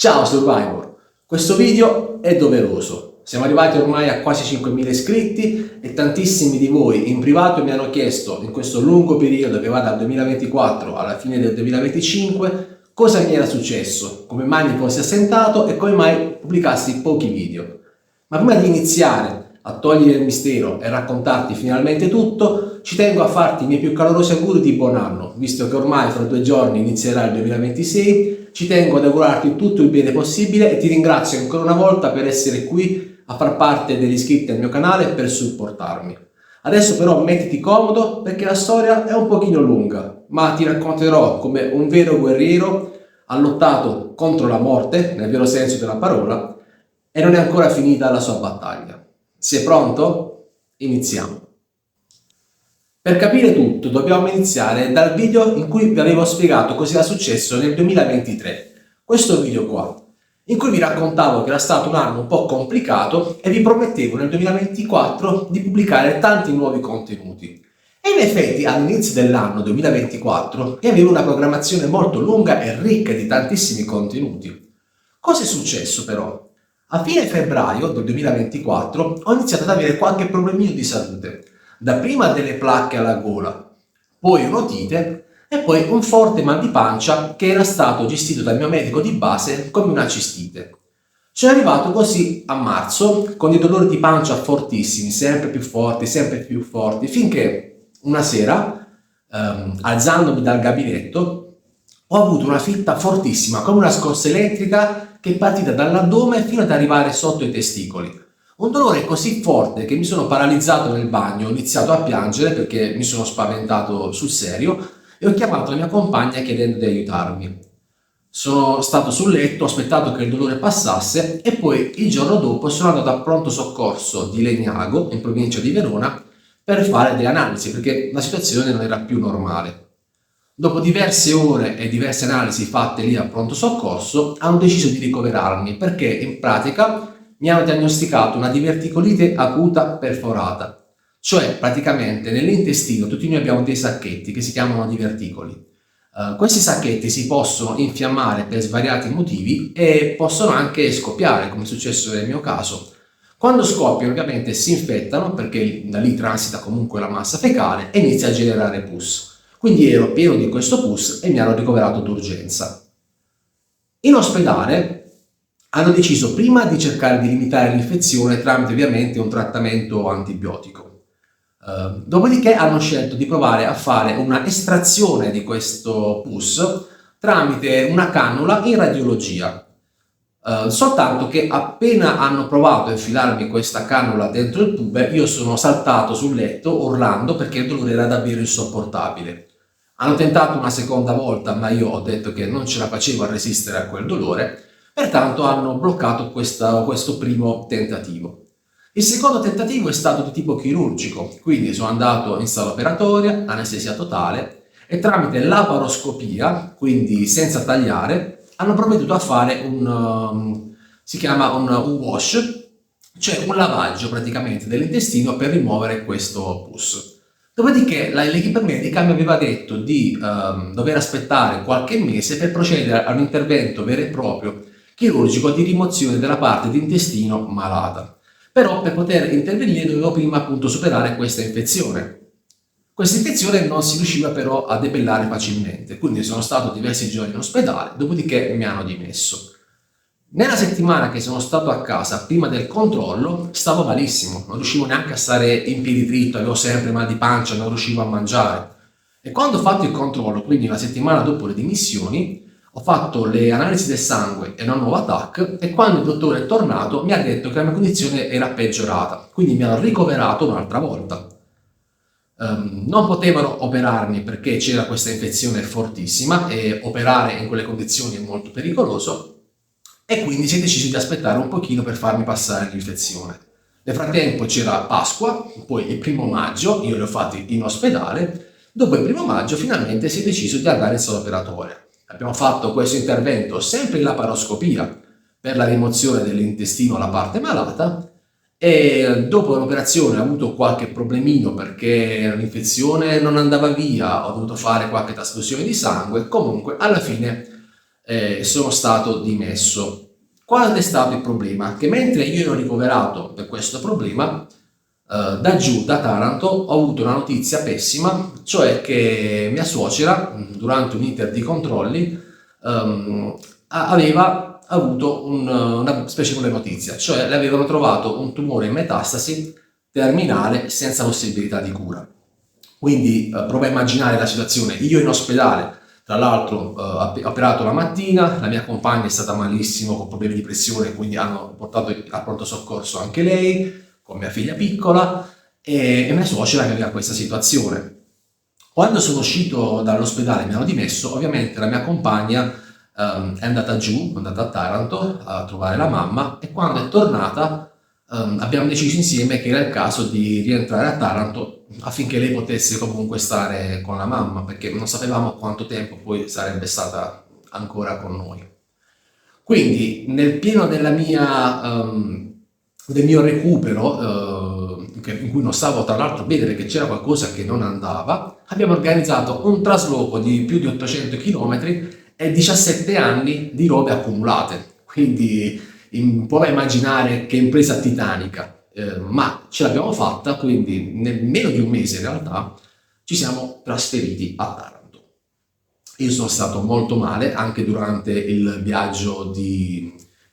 Ciao Survivor! Questo video è doveroso. Siamo arrivati ormai a quasi 5.000 iscritti e tantissimi di voi in privato mi hanno chiesto in questo lungo periodo che va dal 2024 alla fine del 2025 cosa mi era successo, come mai mi fossi assentato e come mai pubblicassi pochi video. Ma prima di iniziare a togliere il mistero e raccontarti finalmente tutto, ci tengo a farti i miei più calorosi auguri di buon anno, visto che ormai fra 2 giorni inizierà il 2026. Ci tengo ad augurarti tutto il bene possibile e ti ringrazio ancora una volta per essere qui a far parte degli iscritti al mio canale e per supportarmi. Adesso però mettiti comodo perché la storia è un pochino lunga, ma ti racconterò come un vero guerriero ha lottato contro la morte, nel vero senso della parola, e non è ancora finita la sua battaglia. Sei pronto? Iniziamo. Per capire tutto dobbiamo iniziare dal video in cui vi avevo spiegato cosa era successo nel 2023. Questo video qua, in cui vi raccontavo che era stato un anno un po' complicato e vi promettevo nel 2024 di pubblicare tanti nuovi contenuti. E in effetti all'inizio dell'anno 2024 io avevo una programmazione molto lunga e ricca di tantissimi contenuti. Cosa è successo però? A fine febbraio del 2024 ho iniziato ad avere qualche problemino di salute. Dapprima delle placche alla gola, poi un'otite e poi un forte mal di pancia che era stato gestito dal mio medico di base come una cistite. Sono arrivato così a marzo con dei dolori di pancia fortissimi, sempre più forti, finché una sera, alzandomi dal gabinetto, ho avuto una fitta fortissima, come una scossa elettrica che è partita dall'addome fino ad arrivare sotto i testicoli. Un dolore così forte che mi sono paralizzato nel bagno, ho iniziato a piangere perché mi sono spaventato sul serio e ho chiamato la mia compagna chiedendo di aiutarmi. Sono stato sul letto, ho aspettato che il dolore passasse e poi il giorno dopo sono andato a pronto soccorso di Legnago, in provincia di Verona, per fare delle analisi perché la situazione non era più normale. Dopo diverse ore e diverse analisi fatte lì a pronto soccorso, hanno deciso di ricoverarmi perché in pratica mi hanno diagnosticato una diverticolite acuta perforata, cioè praticamente nell'intestino tutti noi abbiamo dei sacchetti che si chiamano diverticoli. Questi sacchetti si possono infiammare per svariati motivi e possono anche scoppiare, come è successo nel mio caso. Quando scoppiano ovviamente si infettano perché da lì transita comunque la massa fecale e inizia a generare pus. Quindi ero pieno di questo pus e mi hanno ricoverato d'urgenza. In ospedale hanno deciso prima di cercare di limitare l'infezione tramite ovviamente un trattamento antibiotico. Dopodiché hanno scelto di provare a fare una estrazione di questo pus tramite una cannula in radiologia. Soltanto che appena hanno provato a infilarmi questa cannula dentro il pube, io sono saltato sul letto urlando perché il dolore era davvero insopportabile. Hanno tentato una seconda volta, ma io ho detto che non ce la facevo a resistere a quel dolore, pertanto hanno bloccato questo primo tentativo. Il secondo tentativo è stato di tipo chirurgico, quindi sono andato in sala operatoria, anestesia totale, e tramite laparoscopia, quindi senza tagliare, hanno provveduto a fare si chiama un wash, cioè un lavaggio praticamente dell'intestino per rimuovere questo pus. Dopodiché l'equipe medica mi aveva detto di dover aspettare qualche mese per procedere a un intervento vero e proprio chirurgico di rimozione della parte di intestino malata. Però per poter intervenire dovevo prima appunto superare questa infezione. Questa infezione non si riusciva però a debellare facilmente, quindi sono stato diversi giorni in ospedale, dopodiché mi hanno dimesso. Nella settimana che sono stato a casa, prima del controllo, stavo malissimo, non riuscivo neanche a stare in piedi dritto, avevo sempre mal di pancia, non riuscivo a mangiare. E quando ho fatto il controllo, quindi la settimana dopo le dimissioni, ho fatto le analisi del sangue e una nuova TAC e quando il dottore è tornato mi ha detto che la mia condizione era peggiorata, quindi mi hanno ricoverato un'altra volta. Non potevano operarmi perché c'era questa infezione fortissima e operare in quelle condizioni è molto pericoloso. E quindi si è deciso di aspettare un pochino per farmi passare l'infezione. Nel frattempo c'era Pasqua, poi il 1° maggio, io li ho fatti in ospedale, dopo il 1° maggio finalmente si è deciso di andare in sala operatoria. Abbiamo fatto questo intervento sempre in laparoscopia per la rimozione dell'intestino alla parte malata e dopo l'operazione ho avuto qualche problemino perché l'infezione non andava via, ho dovuto fare qualche trasfusione di sangue, comunque alla fine sono stato dimesso. Qual è stato il problema? Che mentre io ero ricoverato per questo problema, da giù, da Taranto, ho avuto una notizia pessima, cioè che mia suocera, durante un iter di controlli, aveva avuto una spiacevole notizia, cioè le avevano trovato un tumore in metastasi terminale senza possibilità di cura. Quindi prova a immaginare la situazione, io in ospedale, tra l'altro operato la mattina, la mia compagna è stata malissimo con problemi di pressione, quindi hanno portato a pronto soccorso anche lei, con mia figlia piccola e mia suocera che aveva questa situazione. Quando sono uscito dall'ospedale e mi hanno dimesso, ovviamente la mia compagna è andata giù, è andata a Taranto a trovare la mamma e quando è tornata abbiamo deciso insieme che era il caso di rientrare a Taranto affinché lei potesse comunque stare con la mamma, perché non sapevamo quanto tempo poi sarebbe stata ancora con noi. Quindi, nel pieno del mio recupero, in cui non stavo tra l'altro a vedere che c'era qualcosa che non andava, abbiamo organizzato un trasloco di più di 800 km e 17 anni di robe accumulate. Quindi, prova a immaginare che impresa titanica, ma ce l'abbiamo fatta, quindi nel meno di un mese in realtà ci siamo trasferiti a Taranto. Io sono stato molto male anche durante il viaggio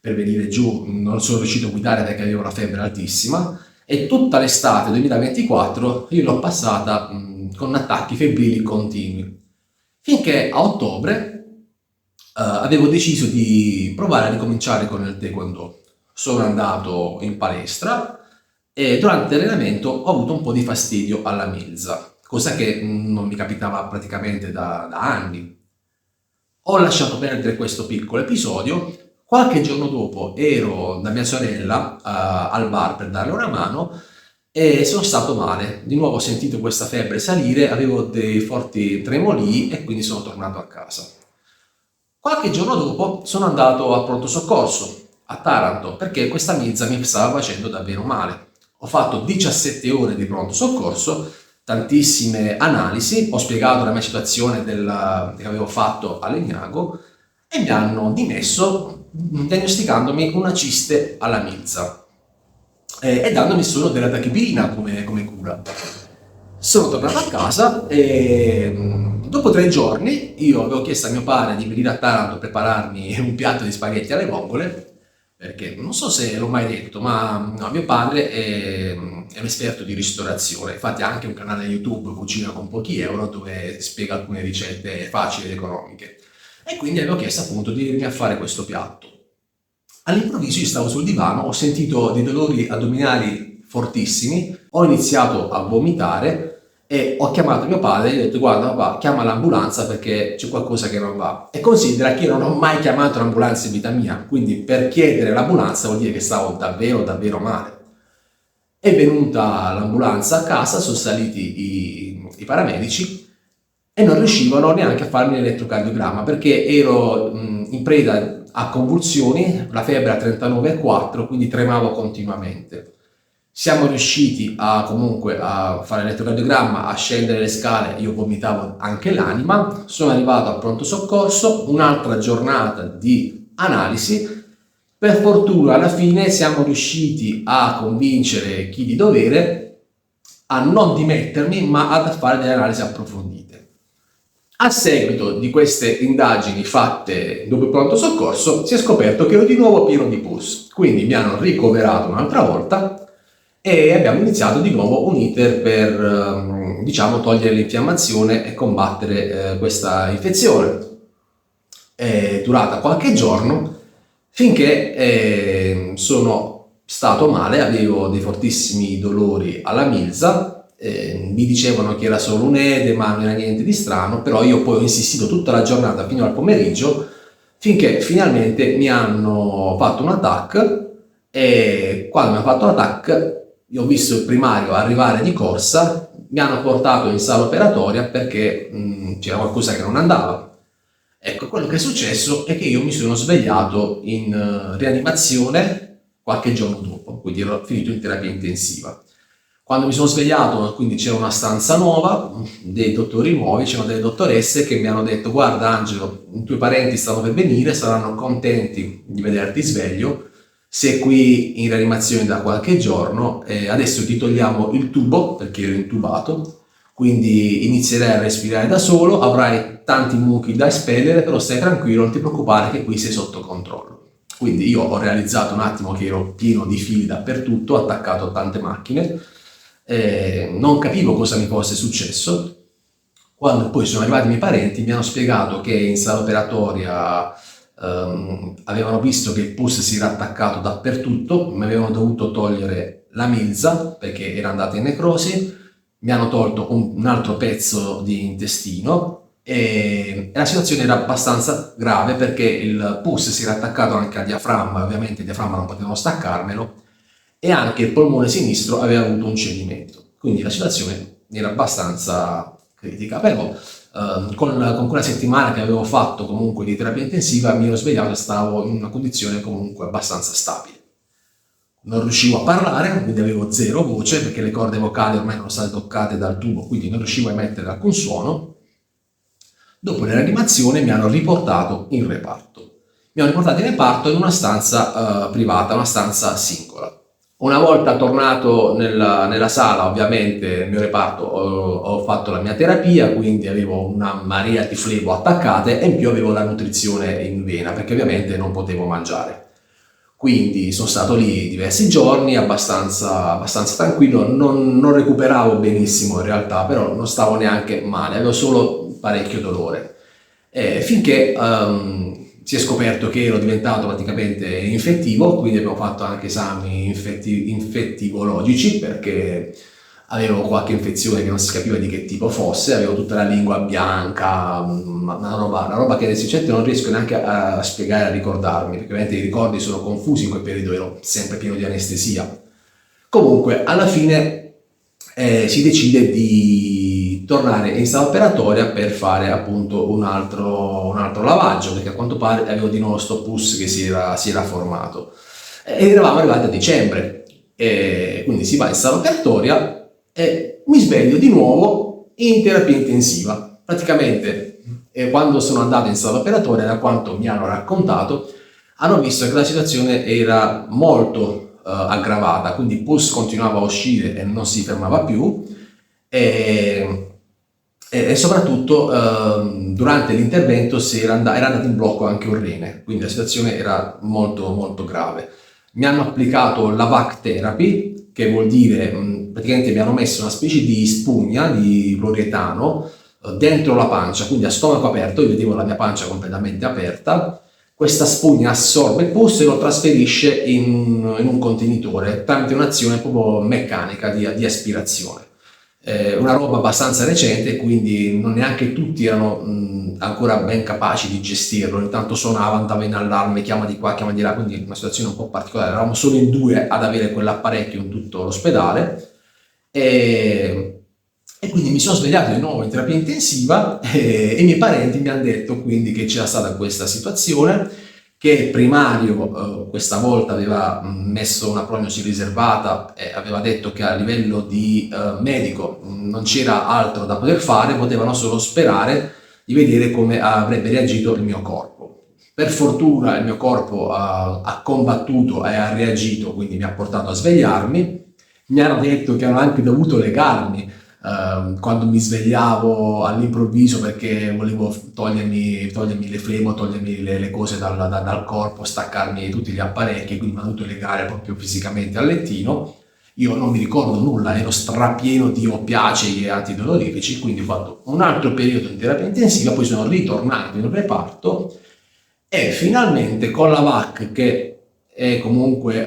per venire giù, non sono riuscito a guidare perché avevo una febbre altissima e tutta l'estate 2024 io l'ho passata con attacchi febbrili continui, finché a ottobre avevo deciso di provare a ricominciare con il taekwondo. Sono andato in palestra e durante l'allenamento ho avuto un po' di fastidio alla milza, cosa che non mi capitava praticamente da anni. Ho lasciato perdere questo piccolo episodio. Qualche giorno dopo ero da mia sorella al bar per darle una mano e sono stato male. Di nuovo ho sentito questa febbre salire, avevo dei forti tremoli e quindi sono tornato a casa. Qualche giorno dopo sono andato a pronto soccorso a Taranto perché questa milza mi stava facendo davvero male. Ho fatto 17 ore di pronto soccorso, tantissime analisi, ho spiegato la mia situazione che avevo fatto a Legnago e mi hanno dimesso diagnosticandomi una ciste alla milza e dandomi solo della tachipirina come cura. Sono tornato a casa e dopo 3 giorni io avevo chiesto a mio padre di venire a Taranto a prepararmi un piatto di spaghetti alle vongole, perché non so se l'ho mai detto, ma no, mio padre è un esperto di ristorazione, infatti ha anche un canale YouTube Cucina con pochi euro dove spiega alcune ricette facili ed economiche. E quindi avevo chiesto appunto di venirmi a fare questo piatto. All'improvviso io stavo sul divano, ho sentito dei dolori addominali fortissimi, ho iniziato a vomitare e ho chiamato mio padre e gli ho detto guarda papà, chiama l'ambulanza perché c'è qualcosa che non va. E considera che io non ho mai chiamato l'ambulanza in vita mia, quindi per chiedere l'ambulanza vuol dire che stavo davvero davvero male. È venuta l'ambulanza a casa, sono saliti i paramedici e non riuscivano neanche a farmi l'elettrocardiogramma perché ero in preda a convulsioni, la febbre a 39,4, quindi tremavo continuamente. Siamo riusciti comunque a fare l'elettrocardiogramma, a scendere le scale, io vomitavo anche l'anima, sono arrivato al pronto soccorso, un'altra giornata di analisi, per fortuna alla fine siamo riusciti a convincere chi di dovere a non dimettermi ma a fare delle analisi approfondite. A seguito di queste indagini fatte dopo il pronto soccorso si è scoperto che ero di nuovo pieno di pus, quindi mi hanno ricoverato un'altra volta e abbiamo iniziato di nuovo un iter per diciamo togliere l'infiammazione e combattere questa infezione. È durata qualche giorno finché sono stato male, avevo dei fortissimi dolori alla milza. Mi dicevano che era solo un edema, non era niente di strano, però io poi ho insistito tutta la giornata fino al pomeriggio finché finalmente mi hanno fatto un TAC e quando mi hanno fatto la TAC io ho visto il primario arrivare di corsa, mi hanno portato in sala operatoria perché c'era qualcosa che non andava. Ecco, quello che è successo è che io mi sono svegliato in rianimazione qualche giorno dopo, quindi ero finito in terapia intensiva. Quando mi sono svegliato, quindi c'era una stanza nuova, dei dottori nuovi, c'erano delle dottoresse che mi hanno detto: guarda Angelo, i tuoi parenti stanno per venire, saranno contenti di vederti sveglio, sei qui in rianimazione da qualche giorno, adesso ti togliamo il tubo perché ero intubato, quindi inizierai a respirare da solo, avrai tanti muchi da espellere, però stai tranquillo, non ti preoccupare che qui sei sotto controllo. Quindi io ho realizzato un attimo che ero pieno di fili dappertutto, attaccato a tante macchine, non capivo cosa mi fosse successo. Quando poi sono arrivati i miei parenti mi hanno spiegato che in sala operatoria avevano visto che il pus si era attaccato dappertutto, mi avevano dovuto togliere la milza perché era andata in necrosi, mi hanno tolto un altro pezzo di intestino e la situazione era abbastanza grave perché il pus si era attaccato anche al diaframma, ovviamente il diaframma non potevano staccarmelo, e anche il polmone sinistro aveva avuto un cedimento, quindi la situazione era abbastanza critica, però con quella settimana che avevo fatto comunque di terapia intensiva mi ero svegliato e stavo in una condizione comunque abbastanza stabile. Non riuscivo a parlare, quindi avevo zero voce perché le corde vocali ormai erano state toccate dal tubo, quindi non riuscivo a emettere alcun suono. Dopo la rianimazione mi hanno riportato in reparto. Mi hanno riportato in reparto in una stanza privata, una stanza singola. Una volta tornato nella sala, ovviamente nel mio reparto, ho fatto la mia terapia, quindi avevo una marea di flebo attaccate e in più avevo la nutrizione in vena perché ovviamente non potevo mangiare. Quindi sono stato lì diversi giorni, abbastanza tranquillo, non recuperavo benissimo in realtà, però non stavo neanche male, avevo solo parecchio dolore. Finché si è scoperto che ero diventato praticamente infettivo, quindi abbiamo fatto anche esami infettivologici perché avevo qualche infezione che non si capiva di che tipo fosse, avevo tutta la lingua bianca, una roba che sinceramente non riesco neanche a spiegare, a ricordarmi, perché ovviamente i ricordi sono confusi, in quel periodo ero sempre pieno di anestesia. Comunque, alla fine si decide di tornare in sala operatoria per fare appunto un altro lavaggio, perché a quanto pare avevo di nuovo sto pus che si era formato. Ed eravamo arrivati a dicembre, e quindi si va in sala operatoria e mi sveglio di nuovo in terapia intensiva. Praticamente, quando sono andato in sala operatoria, da quanto mi hanno raccontato, hanno visto che la situazione era molto aggravata, quindi il pus continuava a uscire e non si fermava più, e soprattutto durante l'intervento era andato in blocco anche un rene, quindi la situazione era molto molto grave. Mi hanno applicato la VAC therapy, che vuol dire praticamente mi hanno messo una specie di spugna di poliuretano dentro la pancia, quindi a stomaco aperto, io vedevo la mia pancia completamente aperta. Questa spugna assorbe il pus e lo trasferisce in un contenitore tramite un'azione proprio meccanica di aspirazione. Una roba abbastanza recente, quindi non neanche tutti erano ancora ben capaci di gestirlo. Intanto suonava, andava in allarme, chiama di qua, chiama di là, quindi una situazione un po' particolare. Eravamo solo in due ad avere quell'apparecchio in tutto l'ospedale, e quindi mi sono svegliato di nuovo in terapia intensiva, e i miei parenti mi hanno detto quindi che c'era stata questa situazione, che il primario questa volta aveva messo una prognosi riservata e aveva detto che a livello di medico non c'era altro da poter fare, potevano solo sperare di vedere come avrebbe reagito il mio corpo. Per fortuna il mio corpo ha combattuto e ha reagito, quindi mi ha portato a svegliarmi. Mi hanno detto che hanno anche dovuto legarmi quando mi svegliavo all'improvviso perché volevo togliermi le flebo, togliermi le cose dal corpo, staccarmi tutti gli apparecchi, quindi mi hanno dovuto legare proprio fisicamente al lettino. Io non mi ricordo nulla, ero strapieno di oppiacei e antidolorifici, quindi ho fatto un altro periodo in terapia intensiva, poi sono ritornato in reparto e finalmente con la VAC, che è comunque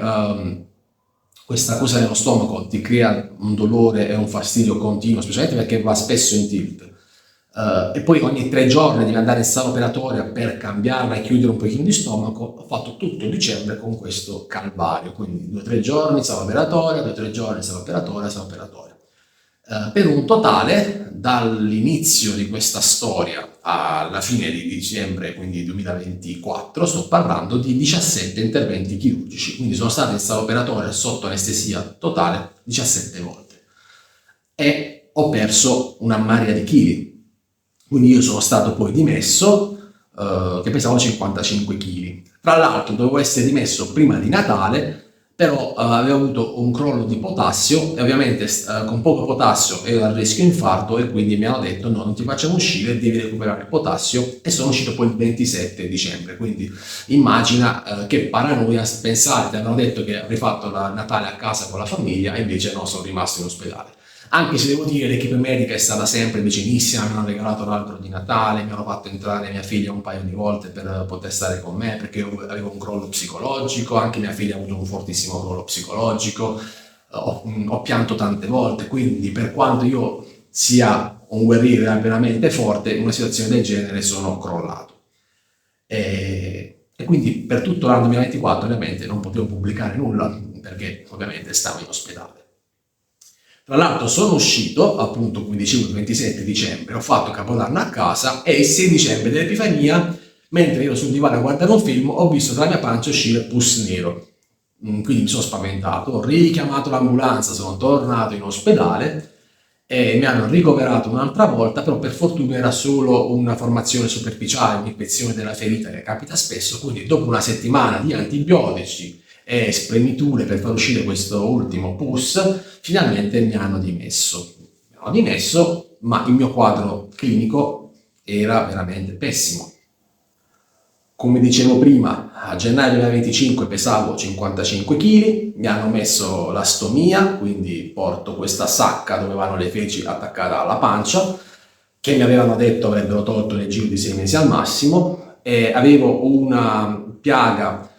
questa cosa nello stomaco ti crea un dolore e un fastidio continuo, specialmente perché va spesso in tilt. E poi ogni 3 giorni devi andare in sala operatoria per cambiarla e chiudere un pochino di stomaco. Ho fatto tutto dicembre con questo calvario, quindi 2-3 giorni in sala operatoria, 2-3 giorni in sala operatoria, sala operatoria. Per un totale, dall'inizio di questa storia alla fine di dicembre, quindi 2024, sto parlando di 17 interventi chirurgici, quindi sono stato in sala operatoria sotto anestesia totale 17 volte. e ho perso una marea di chili. Quindi io sono stato poi dimesso che pesavo 55 kg. Tra l'altro dovevo essere dimesso prima di Natale, però avevo avuto un crollo di potassio e ovviamente con poco potassio ero a rischio infarto, e quindi mi hanno detto no, non ti facciamo uscire, devi recuperare il potassio, e sono uscito poi il 27 dicembre. Quindi immagina che paranoia pensare, ti avevano detto che avrei fatto la Natale a casa con la famiglia e invece no, sono rimasto in ospedale. Anche se devo dire l'equipe medica è stata sempre vicinissima, mi hanno regalato l'albero di Natale, mi hanno fatto entrare mia figlia un paio di volte per poter stare con me, perché io avevo un crollo psicologico, anche mia figlia ha avuto un fortissimo crollo psicologico, ho pianto tante volte, quindi per quanto io sia un guerriero veramente forte, in una situazione del genere sono crollato. E quindi per tutto l'anno 2024 ovviamente non potevo pubblicare nulla, perché ovviamente stavo in ospedale. Tra l'altro sono uscito, appunto, come dicevo, il 27 dicembre, ho fatto Capodanno a casa, e il 6 dicembre dell'Epifania, mentre ero sul divano a guardare un film, ho visto dalla mia pancia uscire pus nero. Quindi mi sono spaventato, ho richiamato l'ambulanza, sono tornato in ospedale e mi hanno ricoverato un'altra volta, però per fortuna era solo una formazione superficiale, un'infezione della ferita che capita spesso, quindi dopo una settimana di antibiotici e spremiture per far uscire questo ultimo pus, finalmente mi hanno dimesso. Mi hanno dimesso, ma il mio quadro clinico era veramente pessimo. Come dicevo prima, a gennaio 2025 pesavo 55 kg, mi hanno messo la stomia, quindi porto questa sacca dove vanno le feci attaccata alla pancia, che mi avevano detto avrebbero tolto nel giro di 6 mesi al massimo, e avevo una piaga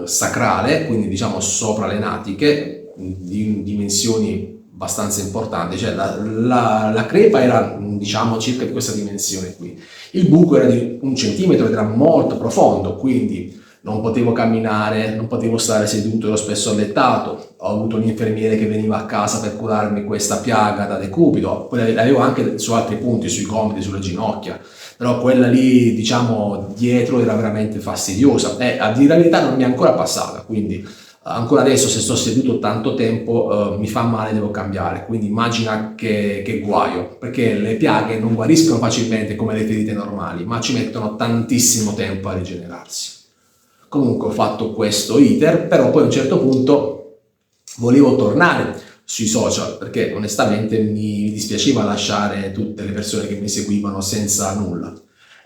sacrale, quindi diciamo sopra le natiche, di dimensioni abbastanza importanti, cioè la crepa era diciamo circa di questa dimensione qui. Il buco era di 1 centimetro ed era molto profondo, quindi non potevo camminare, non potevo stare seduto, ero spesso allettato. Ho avuto un infermiere che veniva a casa per curarmi questa piaga da decubito, poi l'avevo anche su altri punti, sui gomiti, sulle ginocchia, però quella lì, diciamo, dietro era veramente fastidiosa, e a dire la verità non mi è ancora passata, quindi ancora adesso se sto seduto tanto tempo mi fa male, devo cambiare, quindi immagina che guaio, perché le piaghe non guariscono facilmente come le ferite normali, ma ci mettono tantissimo tempo a rigenerarsi. Comunque ho fatto questo iter, però poi a un certo punto volevo tornare sui social, perché onestamente mi dispiaceva lasciare tutte le persone che mi seguivano senza nulla.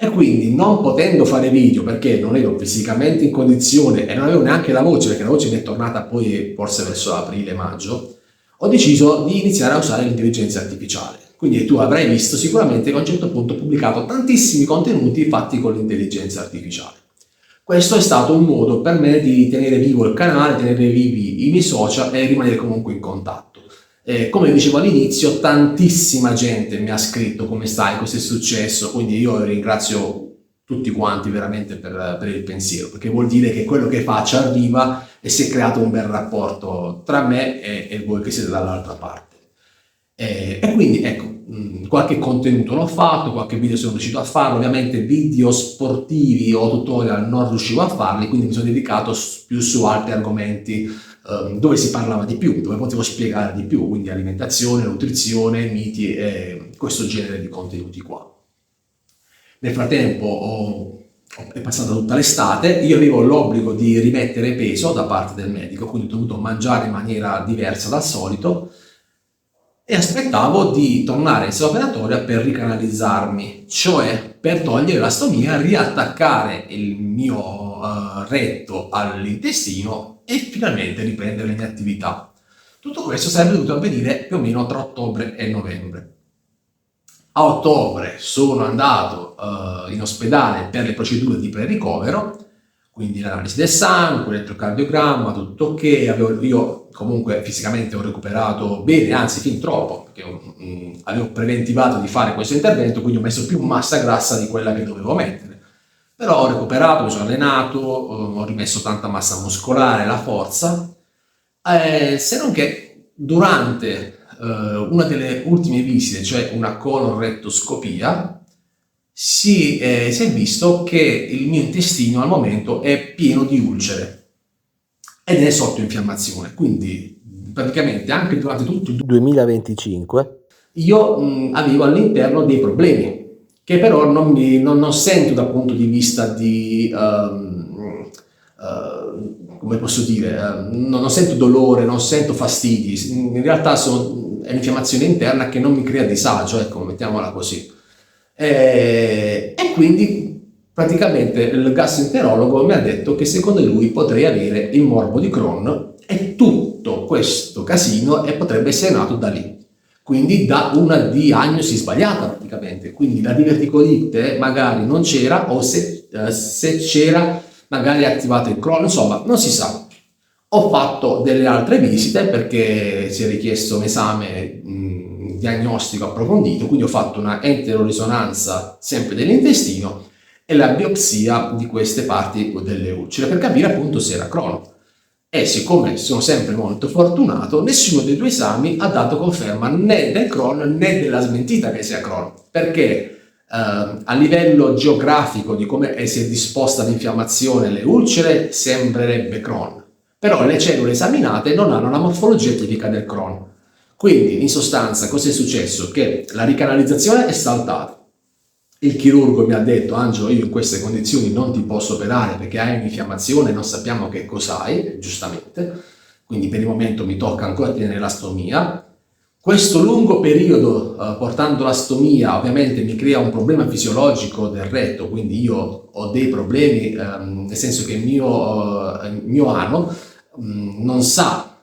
E quindi, non potendo fare video perché non ero fisicamente in condizione e non avevo neanche la voce, perché la voce mi è tornata poi forse verso aprile-maggio, ho deciso di iniziare a usare l'intelligenza artificiale. Quindi tu avrai visto sicuramente che a un certo punto ho pubblicato tantissimi contenuti fatti con l'intelligenza artificiale. Questo è stato un modo per me di tenere vivo il canale, tenere vivi i miei social e rimanere comunque in contatto. Come dicevo all'inizio, tantissima gente mi ha scritto come stai, cosa è successo, quindi io ringrazio tutti quanti veramente per il pensiero, perché vuol dire che quello che faccio arriva e si è creato un bel rapporto tra me e voi che siete dall'altra parte. E quindi ecco, qualche contenuto l'ho fatto, qualche video sono riuscito a farlo, ovviamente video sportivi o tutorial non riuscivo a farli, quindi mi sono dedicato più su altri argomenti dove si parlava di più, dove potevo spiegare di più, quindi alimentazione, nutrizione, miti e questo genere di contenuti qua. Nel frattempo è passata tutta l'estate, io avevo l'obbligo di rimettere peso da parte del medico, quindi ho dovuto mangiare in maniera diversa dal solito, e aspettavo di tornare in sala operatoria per ricanalizzarmi, cioè per togliere la stomia, riattaccare il mio retto all'intestino e finalmente riprendere le mie attività. Tutto questo sarebbe dovuto avvenire più o meno tra ottobre e novembre. A ottobre sono andato in ospedale per le procedure di pre-ricovero, quindi l'analisi del sangue, l'elettrocardiogramma, tutto ok. Io comunque fisicamente ho recuperato bene, anzi fin troppo, perché avevo preventivato di fare questo intervento, quindi ho messo più massa grassa di quella che dovevo mettere. Però ho recuperato, mi sono allenato, ho rimesso tanta massa muscolare, la forza, se non che durante una delle ultime visite, cioè una colorettoscopia, si è visto che il mio intestino al momento è pieno di ulcere ed è sotto infiammazione, quindi praticamente anche durante tutto il 2025 io avevo all'interno dei problemi che però non sento dal punto di vista di come posso dire, non sento dolore, non sento fastidi, in realtà è un'infiammazione interna che non mi crea disagio, ecco, mettiamola così. E quindi praticamente il gastroenterologo mi ha detto che secondo lui potrei avere il morbo di Crohn e tutto questo casino potrebbe essere nato da lì. Quindi da una diagnosi sbagliata praticamente, quindi la diverticolite magari non c'era o se c'era magari è attivato il Crohn, insomma non si sa. Ho fatto delle altre visite perché si è richiesto un esame diagnostico approfondito, quindi ho fatto una enterorisonanza sempre dell'intestino e la biopsia di queste parti delle ulcere per capire appunto se era Crohn. E siccome sono sempre molto fortunato, nessuno dei due esami ha dato conferma né del Crohn né della smentita che sia Crohn, perché a livello geografico di come si è disposta l'infiammazione, le ulcere, sembrerebbe Crohn, però le cellule esaminate non hanno la morfologia tipica del Crohn. Quindi in sostanza cosa è successo? Che la ricanalizzazione è saltata. Il chirurgo mi ha detto: Angelo, io in queste condizioni non ti posso operare perché hai un'infiammazione e non sappiamo che cos'hai, giustamente, quindi per il momento mi tocca ancora tenere la stomia. Questo lungo periodo portando la stomia ovviamente mi crea un problema fisiologico del retto, quindi io ho dei problemi, nel senso che il mio ano non sa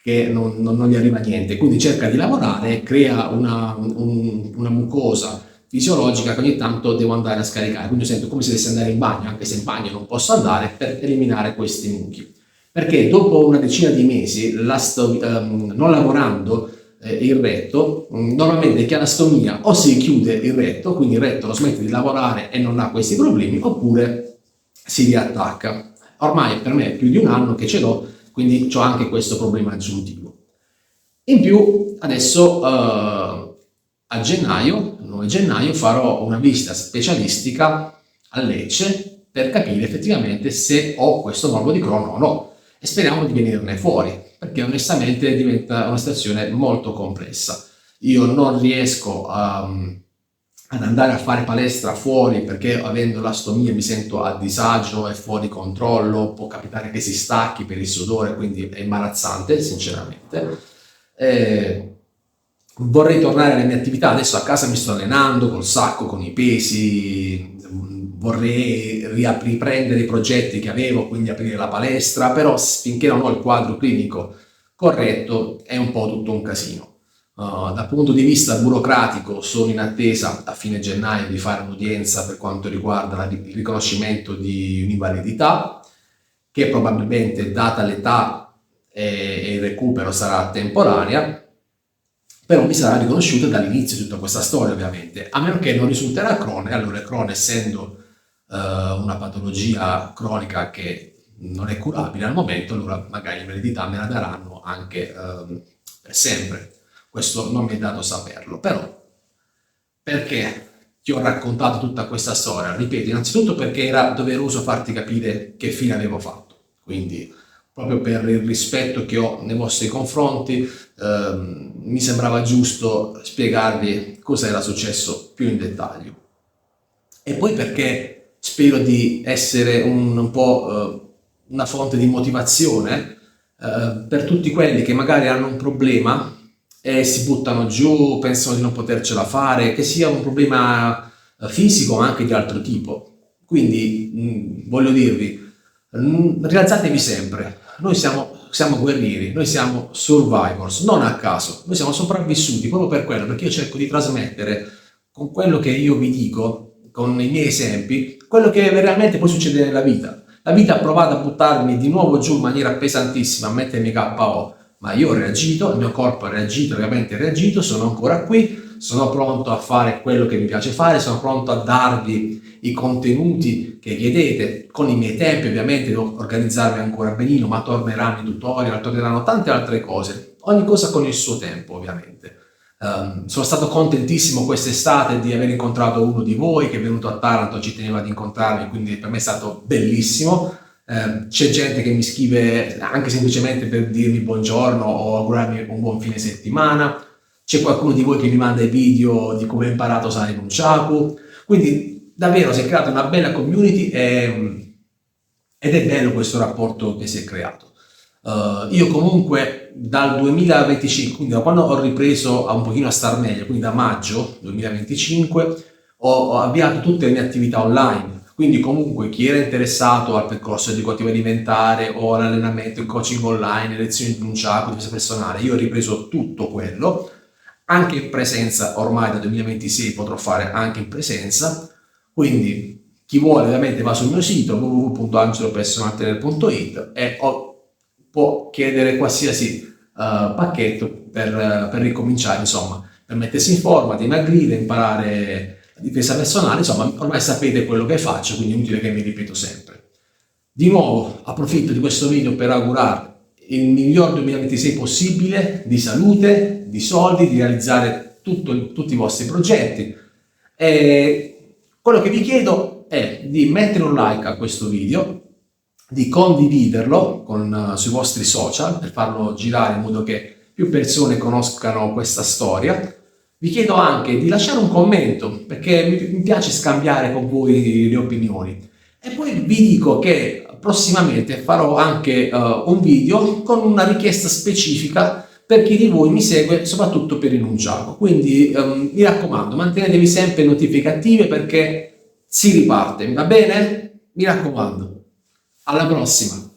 che non gli arriva niente, quindi cerca di lavorare e crea una mucosa fisiologica che ogni tanto devo andare a scaricare, quindi sento come se dovessi andare in bagno, anche se in bagno non posso andare, per eliminare questi muchi. Perché dopo una decina di mesi, non lavorando il retto, normalmente chi ha la stomia o si chiude il retto, quindi il retto lo smette di lavorare e non ha questi problemi, oppure si riattacca. Ormai per me è più di un anno che ce l'ho, quindi ho anche questo problema aggiuntivo. In più adesso a gennaio, il 9 gennaio, farò una visita specialistica a Lecce per capire effettivamente se ho questo morbo di Crohn o no, e speriamo di venirne fuori, perché onestamente diventa una situazione molto complessa. Io non riesco ad andare a fare palestra fuori perché avendo la stomia mi sento a disagio e fuori controllo, può capitare che si stacchi per il sudore, quindi è imbarazzante sinceramente. Vorrei tornare alle mie attività, adesso a casa mi sto allenando col sacco, con i pesi, vorrei riprendere i progetti che avevo, quindi aprire la palestra, però finché non ho il quadro clinico corretto è un po' tutto un casino. Dal punto di vista burocratico sono in attesa a fine gennaio di fare un'udienza per quanto riguarda il riconoscimento di un'invalidità, che probabilmente data l'età e il recupero sarà temporanea, però mi sarà riconosciuta dall'inizio di tutta questa storia ovviamente, a meno che non risulterà Crohn, e allora Crohn essendo una patologia cronica che non è curabile al momento, allora magari l'invalidità me la daranno anche per sempre. Questo non mi è dato saperlo, però perché ti ho raccontato tutta questa storia? Ripeto, innanzitutto perché era doveroso farti capire che fine avevo fatto, quindi proprio per il rispetto che ho nei vostri confronti mi sembrava giusto spiegarvi cosa era successo più in dettaglio. E poi perché spero di essere un po' una fonte di motivazione per tutti quelli che magari hanno un problema e si buttano giù, pensano di non potercela fare, che sia un problema fisico ma anche di altro tipo. Quindi voglio dirvi, rialzatevi sempre, noi siamo guerrieri, noi siamo survivors, non a caso, noi siamo sopravvissuti proprio per quello, perché io cerco di trasmettere con quello che io vi dico, con i miei esempi, quello che realmente poi succede nella vita. La vita ha provato a buttarmi di nuovo giù in maniera pesantissima, a mettermi KO, ma io ho reagito, il mio corpo ha reagito, ovviamente ha reagito, sono ancora qui, sono pronto a fare quello che mi piace fare, sono pronto a darvi i contenuti che chiedete, con i miei tempi ovviamente, devo organizzarmi ancora benino, ma torneranno i tutorial, torneranno tante altre cose, ogni cosa con il suo tempo ovviamente. Sono stato contentissimo quest'estate di aver incontrato uno di voi che è venuto a Taranto, ci teneva ad incontrarmi, quindi per me è stato bellissimo. C'è gente che mi scrive anche semplicemente per dirmi buongiorno o augurarmi un buon fine settimana. C'è qualcuno di voi che mi manda i video di come ha imparato a usare Nunchaku. Quindi davvero si è creata una bella community ed è bello questo rapporto che si è creato. Io comunque dal 2025, quindi da quando ho ripreso a un pochino a star meglio, quindi da maggio 2025, ho avviato tutte le mie attività online. Quindi comunque chi era interessato al percorso educativo alimentare o all'allenamento, il coaching online, le lezioni di Nunchaku, difesa personale, io ho ripreso tutto quello, anche in presenza. Ormai da 2026 potrò fare anche in presenza, quindi chi vuole ovviamente va sul mio sito www.angelopersonaltrainer.it e può chiedere qualsiasi pacchetto per ricominciare, insomma, per mettersi in forma, dimagrire, imparare la difesa personale. Insomma, ormai sapete quello che faccio, quindi è inutile che mi ripeto sempre. Di nuovo approfitto di questo video per augurare il miglior 2026 possibile, di salute, di soldi, di realizzare tutti i vostri progetti. E quello che vi chiedo è di mettere un like a questo video, di condividerlo sui vostri social per farlo girare in modo che più persone conoscano questa storia. Vi chiedo anche di lasciare un commento perché mi piace scambiare con voi le opinioni. E poi vi dico che prossimamente farò anche un video con una richiesta specifica per chi di voi mi segue, soprattutto per il Nunchaku. Quindi mi raccomando, mantenetevi sempre notifiche attive perché si riparte, va bene? Mi raccomando. Alla prossima!